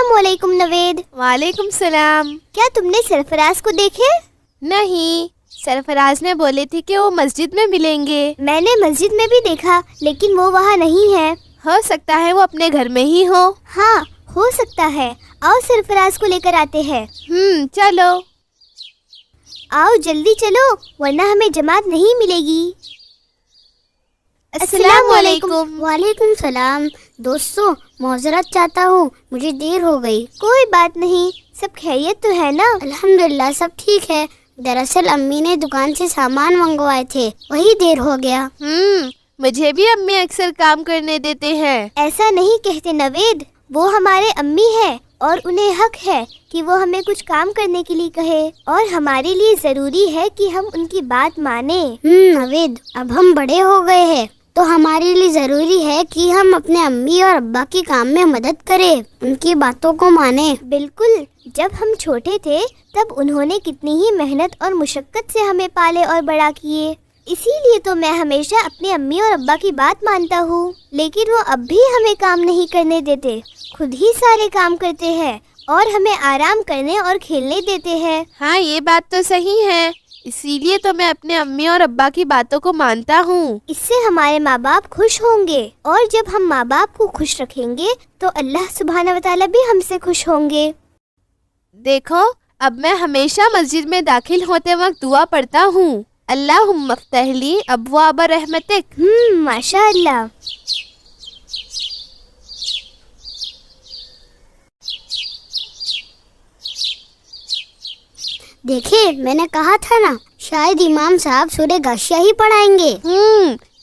अस्सलाम वालेकुम नवेद। वालेकुम सलाम। क्या तुमने सरफराज को देखे? नहीं, सरफराज ने बोले थे कि वो मस्जिद में मिलेंगे। मैंने मस्जिद में भी देखा, लेकिन वो वहाँ नहीं है। हो सकता है वो अपने घर में ही हो। हाँ, हो सकता है। आओ सरफराज को लेकर आते हैं। चलो। आओ जल्दी चलो, वरना हमें जमात नहीं मिलेगी। अस्सलाम वालेकुम। वालेकुम सलाम। दोस्तों, माजरत चाहता हूँ, मुझे देर हो गई। कोई बात नहीं, सब खैरियत तो है ना? अल्हम्दुलिल्लाह सब ठीक है। दरअसल अम्मी ने दुकान से सामान मंगवाए थे, वही देर हो गया। मुझे भी अम्मी अक्सर काम करने देते हैं। ऐसा नहीं कहते नवेद, वो हमारे अम्मी है और उन्हें हक है कि वो हमें कुछ काम करने के लिए कहे, और हमारे लिए जरूरी है कि हम उनकी बात माने। नवेद, अब हम बड़े हो गए हैं तो हमारे लिए जरूरी है कि हम अपने अम्मी और अब्बा के काम में मदद करें, उनकी बातों को माने। बिल्कुल, जब हम छोटे थे तब उन्होंने कितनी ही मेहनत और मुशक्कत से हमें पाले और बड़ा किए। इसीलिए तो मैं हमेशा अपने अम्मी और अब्बा की बात मानता हूँ। लेकिन वो अब भी हमें काम नहीं करने देते, खुद ही सारे काम करते हैं और हमें आराम करने और खेलने देते हैं। हाँ, ये बात तो सही है। इसीलिए तो मैं अपने अम्मी और अब्बा की बातों को मानता हूँ। इससे हमारे माँ बाप खुश होंगे, और जब हम माँ बाप को खुश रखेंगे तो अल्लाह सुब्हानहू व तआला भी हमसे खुश होंगे। देखो, अब मैं हमेशा मस्जिद में दाखिल होते वक्त दुआ पढ़ता हूँ, अल्लाहुम्मा फ़्तह ली अब्वाब रहमतिक। माशाअल्लाह। देखे, मैंने कहा था ना, शायद इमाम साहब सूरह गाशिया ही पढ़ाएंगे।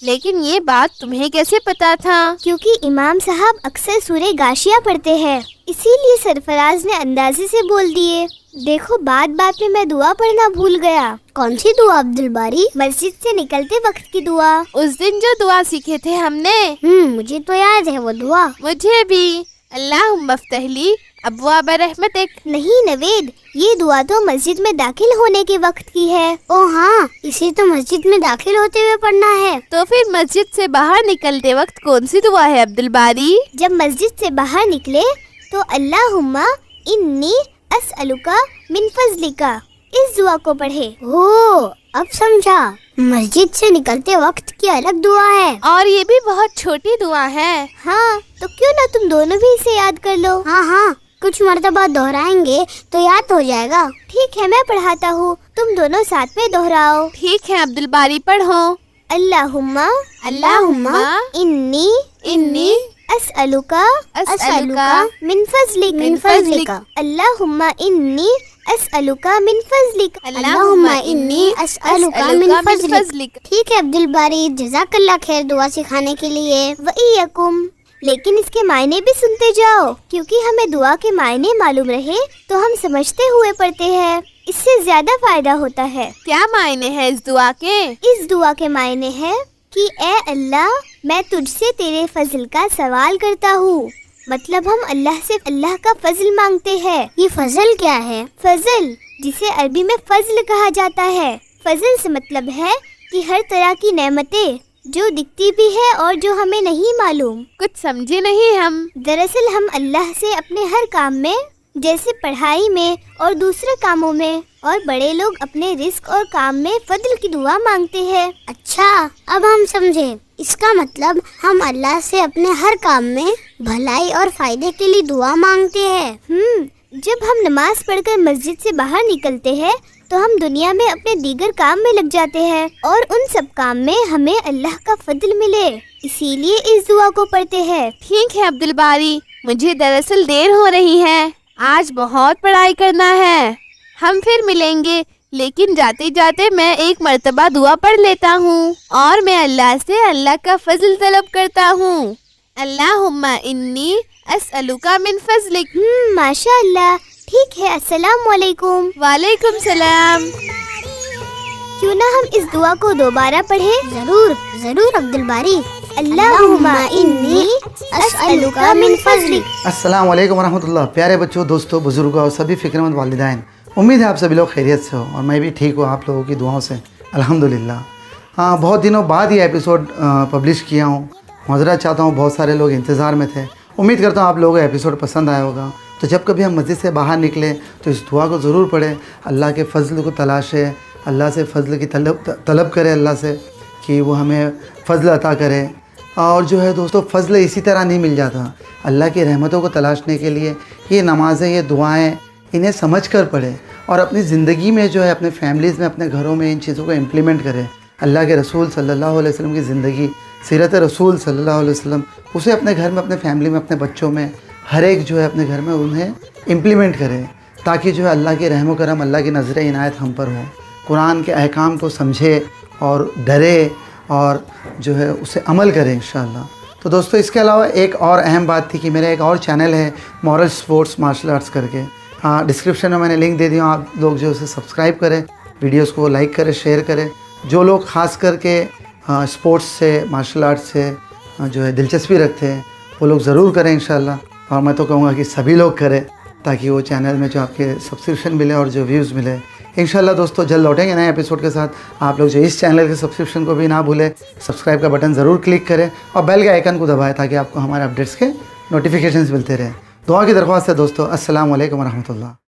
लेकिन ये बात तुम्हें कैसे पता था? क्योंकि इमाम साहब अक्सर सूरह गाशिया पढ़ते हैं, इसीलिए सरफराज ने अंदाजे से बोल दिए। देखो, बात बात में मैं दुआ पढ़ना भूल गया। कौन सी दुआ अब्दुल बारी? मस्जिद से निकलते वक्त की दुआ। उस दिन जो दुआ सीखे थे हमने। मुझे तो याद है वो दुआ। मुझे भी। अल्लाहुम्मा फ़्तह ली अब्वाब रहमतिक। नहीं नवेद, ये दुआ तो मस्जिद में दाखिल होने के वक्त की है। ओ हाँ, इसे तो मस्जिद में दाखिल होते हुए पढ़ना है। तो फिर मस्जिद से बाहर निकलते वक्त कौन सी दुआ है अब्दुल बारी? जब मस्जिद से बाहर निकले तो अल्लाहुम्मा इन्नी अस्अलुका मिन फज़लिका, इस दुआ को पढ़े। ओ, अब समझा, मस्जिद से निकलते वक्त की अलग दुआ है, और ये भी बहुत छोटी दुआ है। हाँ, तो क्यों ना तुम दोनों भी इसे याद कर लो। हाँ, कुछ मर्तबा दोहराएंगे तो याद हो जाएगा। ठीक है, मैं पढ़ाता हूँ, तुम दोनों साथ में दोहराओ। ठीक है अब्दुल बारी, पढ़ो। अल्लाहुम्मा इन्नी अस्अलुका मिन फज़लिका। अल्लाहुम्मा इन्नी अस्अलुका मिन फज़लिका। अल्लाहुम्मा इन्नी अस्अलुका मिन फज़लिका। ठीक है अब्दुल बारी, जज़ाकल्लाह खैर दुआ सिखाने के लिए। व इय्यकुम। लेकिन इसके मायने भी सुनते जाओ, क्योंकि हमें दुआ के मायने मालूम रहे तो हम समझते हुए पढ़ते हैं, इससे ज्यादा फायदा होता है। क्या मायने हैं इस दुआ के? इस दुआ के मायने है कि ए अल्लाह, मैं तुझसे तेरे फजल का सवाल करता हूँ। मतलब हम अल्लाह से अल्लाह का फजल मांगते हैं। ये फजल क्या है? फजल, जिसे अरबी में फजल कहा जाता है। फजल से मतलब है कि हर तरह की नेमतें जो दिखती भी है और जो हमें नहीं मालूम। कुछ समझे नहीं हम। दरअसल हम अल्लाह से अपने हर काम में, जैसे पढ़ाई में और दूसरे कामों में, और बड़े लोग अपने रिस्क और काम में फजल की दुआ मांगते हैं। अच्छा, अब हम समझे। इसका मतलब हम अल्लाह से अपने हर काम में भलाई और फायदे के लिए दुआ मांगते हैं। जब हम नमाज पढ़कर मस्जिद से बाहर निकलते हैं तो हम दुनिया में अपने दीगर काम में लग जाते हैं, और उन सब काम में हमें अल्लाह का फजल मिले, इसीलिए इस दुआ को पढ़ते हैं। ठीक है अब्दुल बारी, मुझे दरअसल देर हो रही है, आज बहुत पढ़ाई करना है। हम फिर मिलेंगे, लेकिन जाते जाते मैं एक मर्तबा दुआ पढ़ लेता हूँ और मैं अल्लाह से अल्लाह का फजल तलब करता हूँ। अल्लाहुम्मा इन्नी अस्अलुका मिन फज़लिक। माशाअल्लाह। ठीक है, अस्सलाम वालेकुम। वालेकुम सलाम। क्यों ना हम इस दुआ को दोबारा पढ़े? जरूर अब्दुल बारी। अल्लाहुम्मा इन्नी अस्अलुका मिन फज़लिक। अस्सलाम वालेकुम रहमतुल्लाह। प्यारे बच्चों, दोस्तों, बुजुर्गों और सभी फ़िक्रमंद वालिदैन, उम्मीद है आप सभी लोग खैरियत से हो और मैं भी ठीक हूँ आप लोगों की दुआओं से, अल्हम्दुलिल्लाह। हाँ, बहुत दिनों बाद ये एपिसोड पब्लिश किया हूँ। माज़रत चाहता हूँ, बहुत सारे लोग इंतज़ार में थे। उम्मीद करता हूँ आप लोगों को एपिसोड पसंद आया होगा تو جب کبھی ہم مسجد سے باہر نکلیں تو اس دعا کو ضرور پڑھیں، اللہ کے فضل کو تلاشیں، اللہ سے فضل کی طلب کرے اللہ سے کہ وہ ہمیں فضل عطا کرے۔ اور جو ہے دوستو فضل اسی طرح نہیں مل جاتا، اللہ کی رحمتوں کو تلاشنے کے لیے یہ نمازیں، یہ دعائیں انہیں سمجھ کر پڑھیں اور اپنی زندگی میں جو ہے اپنے فیملیز میں، اپنے گھروں میں ان چیزوں کو امپلیمنٹ کریں۔ اللہ کے رسول صلی اللہ علیہ وسلم کی زندگی، سیرت رسول صلی اللہ علیہ وسلم، اسے اپنے گھر میں، اپنے فیملی میں، اپنے بچوں میں، ہر ایک جو ہے اپنے گھر میں انہیں امپلیمنٹ کریں، تاکہ جو ہے اللہ کی رحم و کرم، اللہ کی نظر عنایت ہم پر ہو، قرآن کے احکام کو سمجھے اور ڈرے اور جو ہے اسے عمل کریں انشاءاللہ۔ تو دوستو اس کے علاوہ ایک اور اہم بات تھی کہ میرا ایک اور چینل ہے مورل سپورٹس مارشل آرٹس کر کے، ڈسکرپشن میں نے لنک دے دی ہوں، آپ لوگ جو اسے سبسکرائب کریں، ویڈیوز کو لائک کریں، شیئر کریں۔ جو لوگ خاص کر کے سپورٹس سے، مارشل آرٹس سے جو ہے دلچسپی رکھتے ہیں وہ لوگ ضرور کریں انشاءاللہ، اور میں تو کہوں گا کہ سبھی لوگ کریں تاکہ وہ چینل میں جو آپ کے سبسکرپشن ملے اور جو ویوز ملے۔ انشاءاللہ دوستو جلد لوٹیں گے نئے ایپیسوڈ کے ساتھ۔ آپ لوگ جو اس چینل کے سبسکرپشن کو بھی نہ بھولیں، سبسکرائب کا بٹن ضرور کلک کریں اور بیل کے آئیکن کو دبائیں تاکہ آپ کو ہمارے اپڈیٹس کے نوٹیفیکیشنز ملتے رہیں۔ دعا کی درخواست ہے دوستو۔ السلام علیکم ورحمۃ اللہ۔